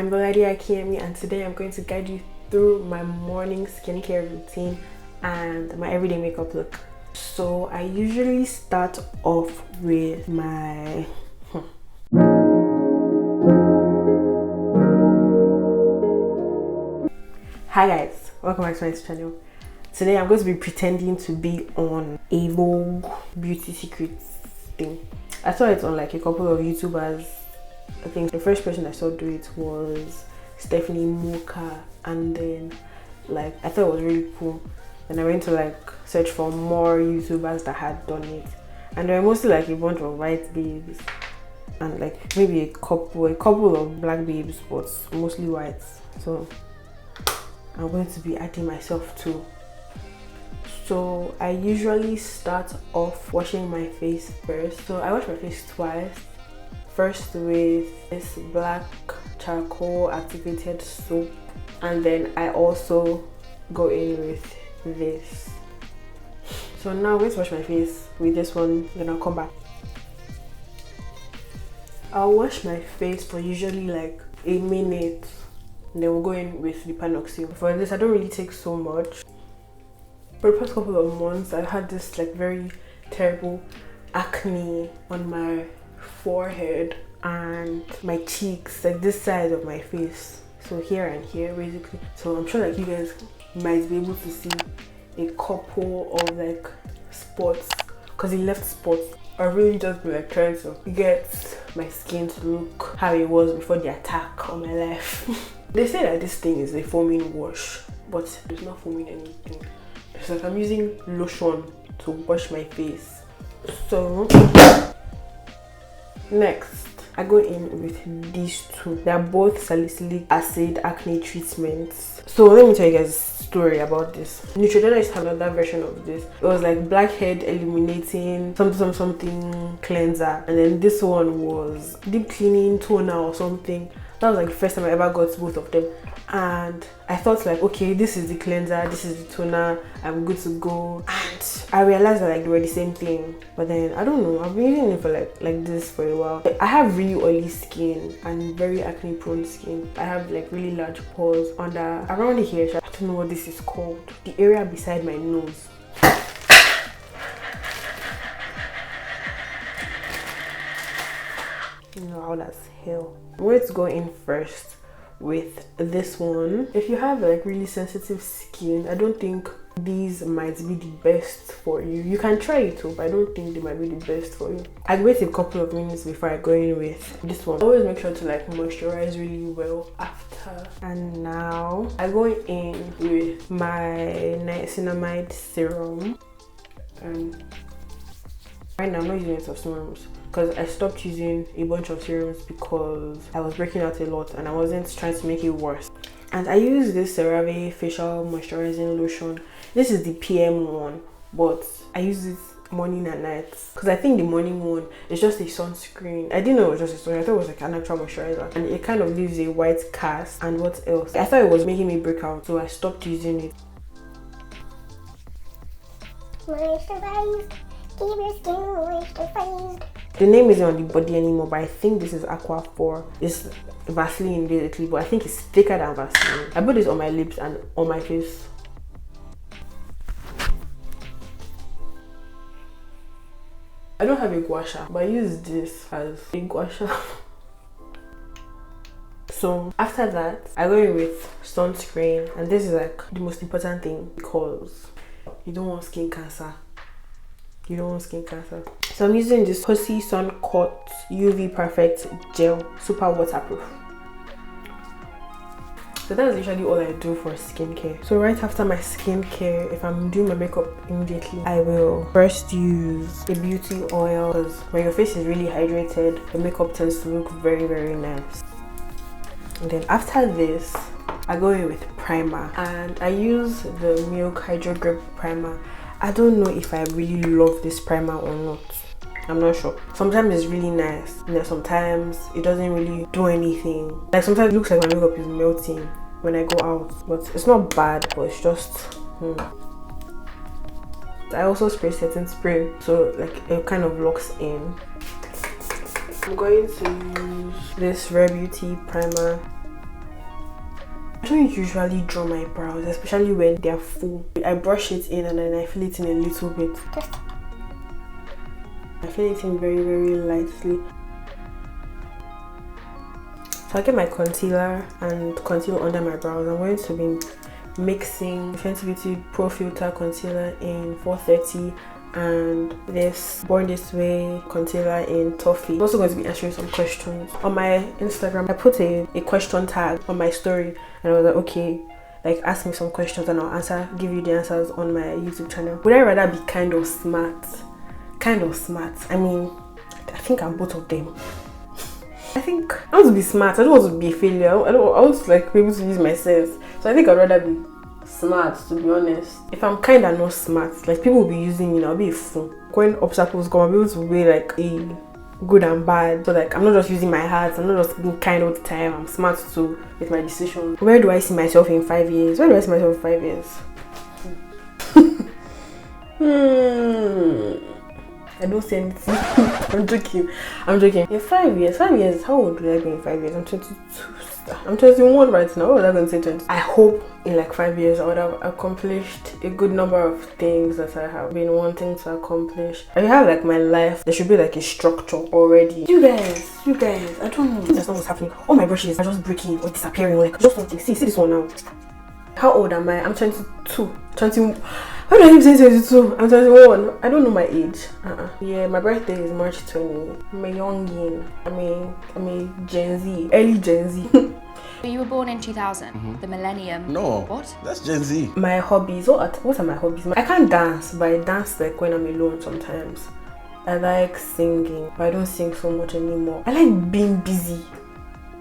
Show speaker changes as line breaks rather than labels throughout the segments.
I'm Lolade Akemi, and today I'm going to guide you through my morning skincare routine and my everyday makeup look. So I usually start off with my Hi guys, welcome back to my channel. Today I'm going to be pretending to be on a Vogue beauty secrets thing. I saw it on like a couple of YouTubers. I think the first person I saw do it was Stephanie Mocha, and then like I thought it was really cool. Then I went to like search for more YouTubers that had done it, and they were mostly like a bunch of white babes and like maybe a couple of black babes, but mostly whites. So I'm going to be adding myself too. So I usually start off washing my face first. So I wash my face twice. First with this black charcoal activated soap, and then I also go in with this. So now I'm going to wash my face with this one, then I'll come back. I'll wash my face for usually like a minute, and then we'll go in with the PanOxyl. For this I don't really take so much. For the past couple of months I had this like very terrible acne on my forehead and my cheeks, like this side of my face, so here and here basically. So I'm sure like you guys might be able to see a couple of like spots, because it left spots. I really just be like trying to get my skin to look how it was before the attack on my life. They say that this thing is a foaming wash, but it's not foaming anything. It's like I'm using lotion to wash my face. So next I go in with these two. They are both salicylic acid acne treatments. So let me tell you guys a story about this. Neutrogena is another version of this. It was like Black Head Illuminating something cleanser, and then this one was deep cleaning toner or something. That was like the first time I ever got both of them, and I thought like, okay, this is the cleanser, this is the toner, I'm good to go. And I realized that like they were the same thing. But then I don't know, I've been using it for like this for a while. I have really oily skin and very acne prone skin. I have like really large pores around here. I don't know what this is called, the area beside my nose. You know how that's hell. I'm going to go in first with this one. If you have like really sensitive skin, I don't think these might be the best for you. You can try it too, but I don't think they might be the best for you. I wait a couple of minutes before I go in with this one. I always make sure to like moisturize really well after. And now I go in with my Niacinamide serum. Right now I'm not using it of serums, because I stopped using a bunch of serums because I was breaking out a lot and I wasn't trying to make it worse. And I use this CeraVe facial moisturizing lotion. This is the PM one, but I use it morning and night, because I think the morning one is just a sunscreen. I didn't know it was just a sunscreen. I thought it was like an actual moisturizer, and it kind of leaves a white cast. And what else? I thought it was making me break out, so I stopped using it.
Moisturized. Keep your skin moisturized.
The name isn't on the body anymore, but I think this is Aquaphor. It's Vaseline basically, but I think it's thicker than Vaseline. I put this on my lips and on my face. I don't have a gua sha, but I use this as a gua sha. So after that, I go in with sunscreen, and this is like the most important thing, because you don't want skin cancer. You don't want skin cancer. So I'm using this Kosee Suncut UV Perfect Gel, super waterproof. So that's usually all I do for skincare. So right after my skincare, if I'm doing my makeup immediately, I will first use a beauty oil, because when your face is really hydrated, the makeup tends to look very, very nice. And then after this, I go in with primer, and I use the Milk Hydro Grip Primer. I don't know if I really love this primer or not. I'm not sure. Sometimes it's really nice, and then sometimes it doesn't really do anything. Like sometimes it looks like my makeup is melting when I go out, but it's not bad, but it's just I also spray setting spray, so like it kind of locks in. I'm going to use this Rare Beauty primer I don't usually draw my brows, especially when they're full. I brush it in and then I fill it in a little bit. I fill it in very, very lightly. So I get my concealer and conceal under my brows. I'm going to be mixing Fenty Beauty Pro Filt'r concealer in 430 and this Born This Way concealer in Toffee. I'm also going to be answering some questions. On my Instagram, I put a question tag on my story and I was like, okay, like ask me some questions and I'll give you the answers on my YouTube channel. Would I rather be kind or smart? Kind of smart. I mean, I think I'm both of them. I think I want to be smart. I don't want to be a failure. I want to like be able to use my sense. So I think I'd rather be smart, to be honest. If I'm kind and not smart, like people will be using me, I'll be a fool. When obstacles come, I'll be able to weigh like a good and bad. So like I'm not just using my heart, I'm not just being kind all the time. I'm smart too with my decisions. Where do I see myself in 5 years? Where do I see myself in 5 years? I don't say anything. I'm joking. In 5 years, how old will I be in 5 years? I'm 22. I'm 21 right now. What was I going to say? 20? I hope in like 5 years I would have accomplished a good number of things that I have been wanting to accomplish. I have like my life. There should be like a structure already. You guys, I don't know. That's not what's happening. All my brushes are just breaking or disappearing. Like just something. See this one now. How old am I? I'm 22. 21. How do I keep saying 22? I'm 21. I don't know my age. Yeah, my birthday is March 20. I'm a youngin. I'm a Gen Z. Early Gen Z.
You were born in 2000, the millennium.
No.
What?
That's Gen Z.
My hobbies. What are my hobbies? I can't dance, but I dance like when I'm alone sometimes. I like singing, but I don't sing so much anymore. I like being busy.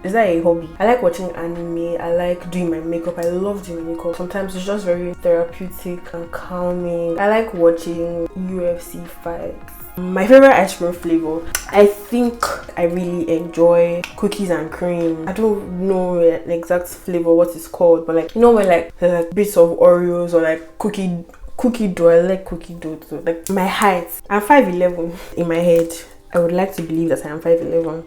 Is that a hobby? I like watching anime. I like doing my makeup. I love doing my makeup. Sometimes it's just very therapeutic and calming. I like watching UFC fights. My favorite ice cream flavor, I think I really enjoy cookies and cream. I don't know the exact flavor, what it's called, but like, you know when like there's like bits of Oreos or like cookie dough. I like cookie dough too. Like my height, I'm 5'11". In my head, I would like to believe that I am 5'11".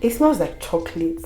It smells like chocolate.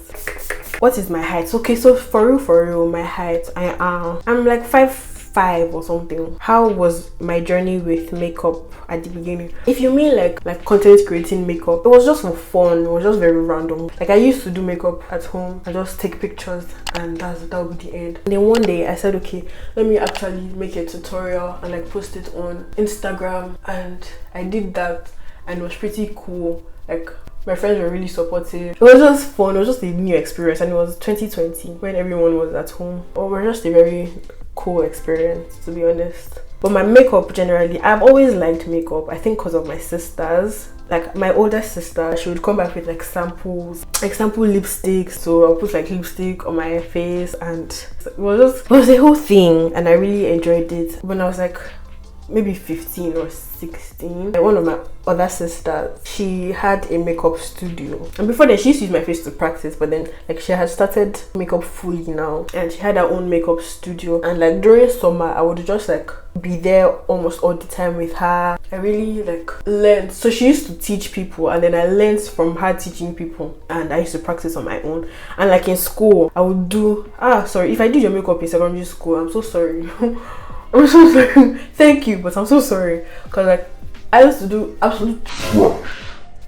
What is my height? Okay, so for real, my height, I'm like 5'5" or something. How was my journey with makeup at the beginning? If you mean like content creating makeup, it was just for fun. It was just very random. Like I used to do makeup at home. I just take pictures and that would be the end. And then one day I said, okay, let me actually make a tutorial and like post it on Instagram, and I did that and it was pretty cool. Like my friends were really supportive. It was just fun. It was just a new experience, and it was 2020 when everyone was at home. It was just a very cool experience, to be honest. But my makeup generally, I've always liked makeup. I think because of my sisters. Like my older sister, she would come back with like samples, like sample lipsticks. So I'll put like lipstick on my face, and it was a whole thing, and I really enjoyed it. When I was like maybe 15 or 16, like one of my other sisters, she had a makeup studio, and before then she used to use my face to practice, but then like she had started makeup fully now, and she had her own makeup studio. And like during summer I would just like be there almost all the time with her. I really like learned. So she used to teach people, and then I learned from her teaching people, and I used to practice on my own. And like in school I would do if I did your makeup in secondary school, I'm so sorry. I'm so sorry. Thank you, but I'm so sorry, because like I used to do absolute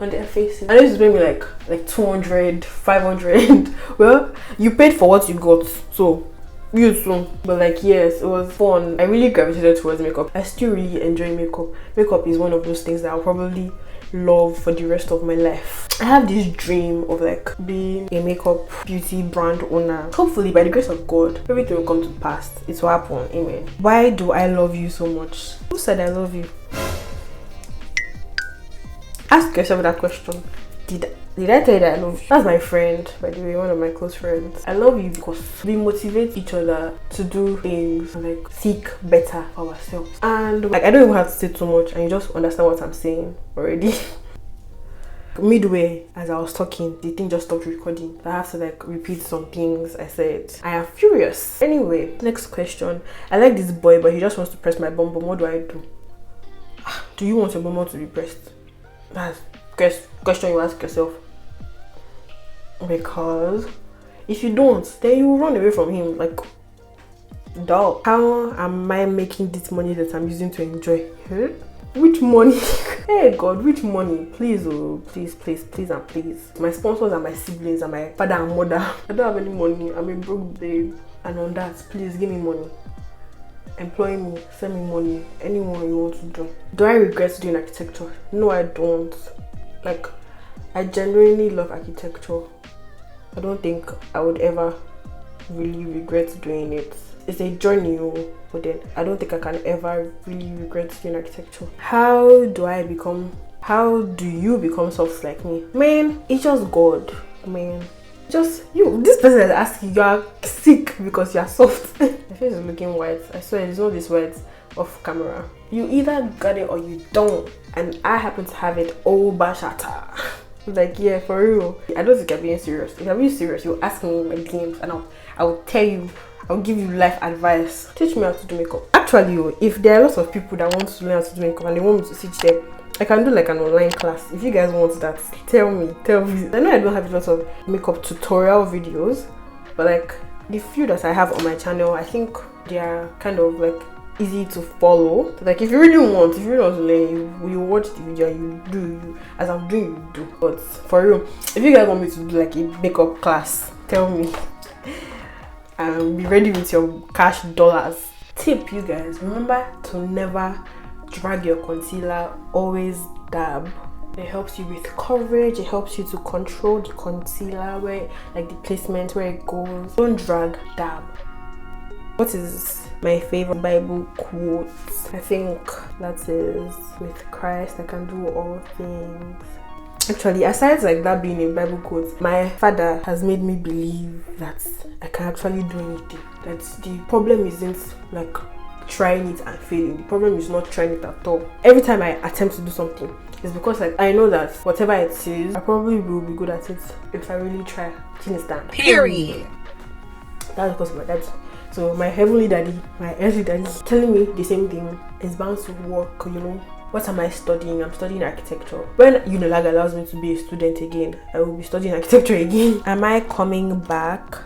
on their faces, and they used to pay me like 200, 500. Well, you paid for what you got, so you too. But like yes, it was fun. I really gravitated towards makeup. I still really enjoy makeup. Makeup is one of those things that I'll probably love for the rest of my life. I have this dream of like being a makeup beauty brand owner. Hopefully by the grace of God, everything will come to pass. It will happen. Amen. Why do I love you so much? Who said I love you? Ask yourself that question. Did I tell you that I love you? That's my friend, by the way, one of my close friends. I love you because we motivate each other to do things and like seek better for ourselves. And like I don't even have to say too much, and you just understand what I'm saying already. Midway, as I was talking, the thing just stopped recording. I have to like repeat some things I said. I am furious. Anyway, next question. I like this boy, but he just wants to press my bum bum. What do I do? Do you want your bum to be pressed? That's question you ask yourself. Because If you don't, then you run away from him. Like, dog. How am I making this money that I'm using to enjoy? Huh? Which money? Hey God, which money? Please, oh, please, please, please, and please. My sponsors are my siblings and my father and mother. I don't have any money. I'm a broke babe. And on that, please give me money. Employ me, send me money. Anyone you want to do. Do I regret doing architecture? No, I don't. Like, I genuinely love architecture. I don't think I would ever really regret doing it. It's a journey, but then I don't think I can ever really regret doing architecture. How do you become soft like me? Man, it's just God. Man, just you. This person is asking, you are sick because you are soft. My face is looking white. I swear it's not this white off camera. You either got it or you don't, and I happen to have it all bashata. Like, yeah, for real. I don't think I'm being serious. If I'm being serious, you'll ask me in my DMs and I'll tell you. I'll give you life advice. Teach me how to do makeup. Actually, if there are lots of people that want to learn how to do makeup and they want me to teach them, I can do like an online class. If you guys want that, tell me. I know I don't have lots of makeup tutorial videos, but like the few that I have on my channel, I think they are kind of like easy to follow. Like if you really want to learn, you watch the video and you as I'm doing, you do. But for real, if you guys want me to do like a makeup class, tell me. And be ready with your cash dollars. Tip, you guys, remember to never drag your concealer, always dab. It helps you with coverage, it helps you to control the concealer, where like the placement, where it goes. Don't drag, dab. What is my favorite Bible quote? I think that is, with Christ I can do all things. Actually, aside like that being a Bible quote, my father has made me believe that I can actually do anything. That the problem isn't like trying it and failing. The problem is not trying it at all. Every time I attempt to do something, it's because like I know that whatever it is, I probably will be good at it if I really try. Do you understand? Period. That's because of my dad. So my heavenly daddy, my earthly daddy, telling me the same thing is bound to work, you know. What am I studying? I'm studying architecture. When Unilag allows me to be a student again, I will be studying architecture again. Am I coming back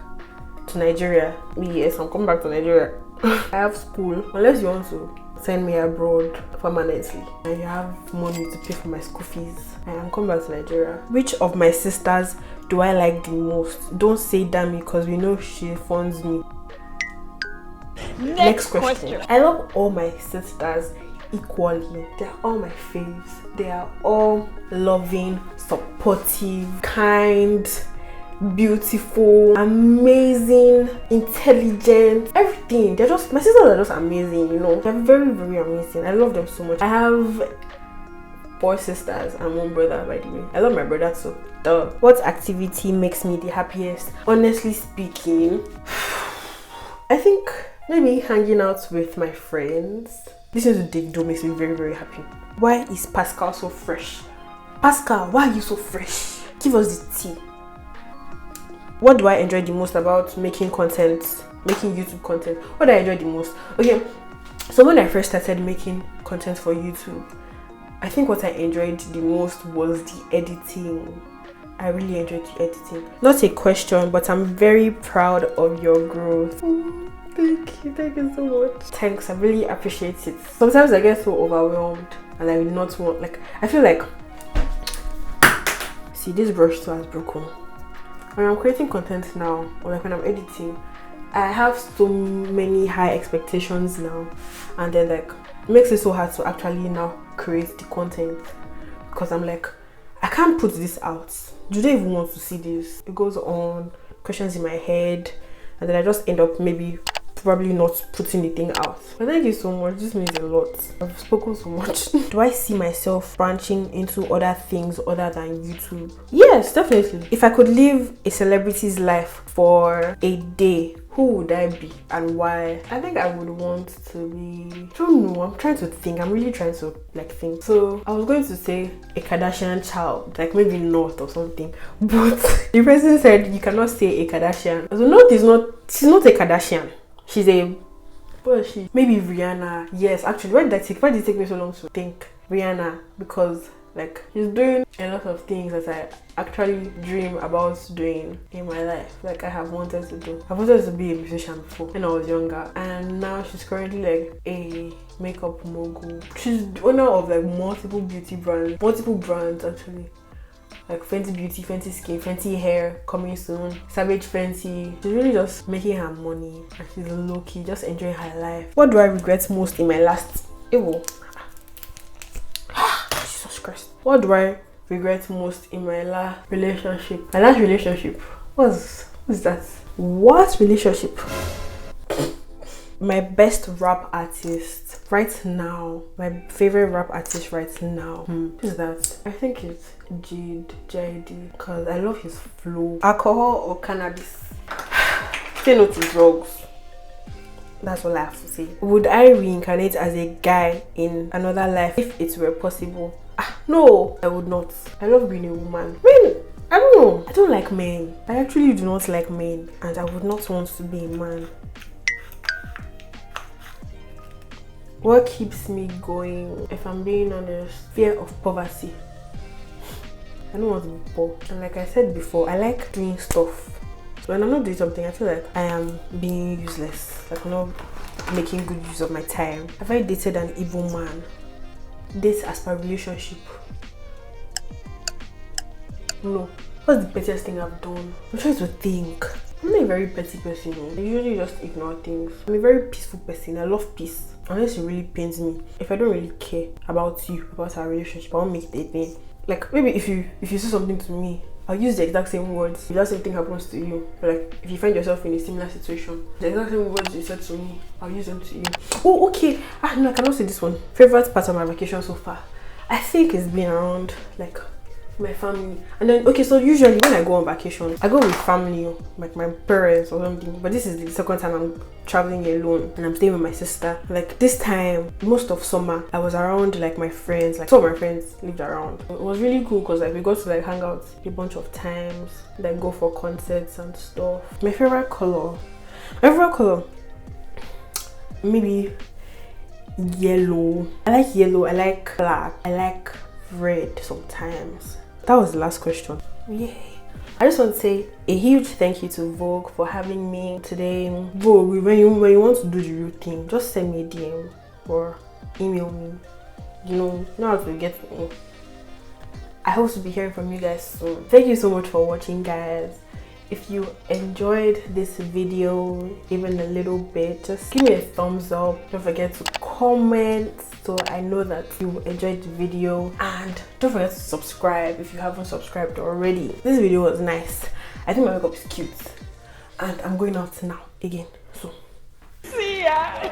to Nigeria? Yes, I'm coming back to Nigeria. I have school. Unless you want to send me abroad permanently and you have money to pay for my school fees, I am coming back to Nigeria. Which of my sisters do I like the most? Don't say Dami because we know she funds me. Next question. I love all my sisters equally. They're all my faves. They are all loving, supportive, kind, beautiful, amazing, intelligent, everything. They're just, my sisters are just amazing, you know. They're very, very amazing. I love them so much. I have 4 sisters and 1 brother, by the way. I love my brother too. What activity makes me the happiest? Honestly speaking, I think maybe hanging out with my friends. Listening to Davido makes me very, very happy. Why is Pascal so fresh? Pascal, why are you so fresh? Give us the tea. What do I enjoy the most about making content, making YouTube content? What do I enjoy the most? Okay, so when I first started making content for YouTube, I think what I enjoyed the most was the editing. I really enjoyed the editing. Not a question, but I'm very proud of your growth. Thank you so much. Thanks, I really appreciate it. Sometimes I get so overwhelmed and I will not want, like, I feel like, see, this brush too has broken. When I'm creating content now, or like when I'm editing, I have so many high expectations now, and then like it makes it so hard to actually now create the content, because I'm like, I can't put this out. Do they even want to see this? It goes on, questions in my head, and then I just end up maybe probably not putting the thing out. But thank you so much, this means a lot. I've spoken so much. Do I see myself branching into other things other than YouTube? Yes, definitely. If I could live a celebrity's life for a day, who would I be and why? I think I would want to be, I don't know, I'm trying to think. I'm really trying to like think. So I was going to say a Kardashian child, like maybe North or something, but the person said you cannot say a Kardashian. So North is not, she's not a Kardashian. She's a, what is she? Maybe Rihanna. Yes, actually, why did it take me so long to think? Rihanna, because Like, she's doing a lot of things that I actually dream about doing in my life. Like, I have wanted to do. I wanted to be a musician before when I was younger, and now she's currently like a makeup mogul. She's the owner of like multiple beauty brands, actually. Like Fenty Beauty, Fenty Skin, Fenty Hair coming soon, Savage Fenty. She's really just making her money, and she's low-key just enjoying her life. What do I regret most in my last Jesus Christ. What do I regret most in my last relationship? My last relationship? What's that? What relationship? My best rap artist right now, my favorite rap artist right now, who's that? I think it's JD, because I love his flow. Alcohol or cannabis? Say no to drugs. That's all I have to say. Would I reincarnate as a guy in another life if it were possible? No, I would not. I love being a woman. I don't know. I don't like men. I actually do not like men, and I would not want to be a man. What keeps me going, if I'm being honest? Fear of poverty. I don't want to be poor. And like I said before, I like doing stuff. So when I'm not doing something, I feel like I am being useless. Like I'm not making good use of my time. Have I dated an evil man? Date as per relationship? No. What's the pettiest thing I've done? I'm trying to think. I'm not a very petty person. I usually just ignore things. I'm a very peaceful person. I love peace. Unless it really pains me. If I don't really care about you, about our relationship, I won't make it a thing. Like maybe if you say something to me, I'll use the exact same words. If that same thing happens to you, but like if you find yourself in a similar situation, the exact same words you said to me, I'll use them to you. Oh, okay. No, I cannot say this one. Favorite part of my vacation so far, I think it's been around like my family. And then okay, so usually when I go on vacation, I go with family, like my parents or something. But this is the second time I'm traveling alone, and I'm staying with my sister. Like this time, most of summer, I was around like my friends. Like some of my friends lived around. It was really cool because like we got to like hang out a bunch of times, like go for concerts and stuff. My favorite color, maybe yellow. I like yellow. I like black. I like red sometimes. That was the last question. Yay. I just want to say a huge thank you to Vogue for having me today. Vogue, when you want to do the real thing, just send me a DM or email me. You know how to get me. I hope to be hearing from you guys soon. Thank you so much for watching, guys. If you enjoyed this video even a little bit, just give me a thumbs up. Don't forget to comment so I know that you enjoyed the video, and don't forget to subscribe if you haven't subscribed already. This video was nice. I think my makeup is cute, and I'm going out now again, so see ya.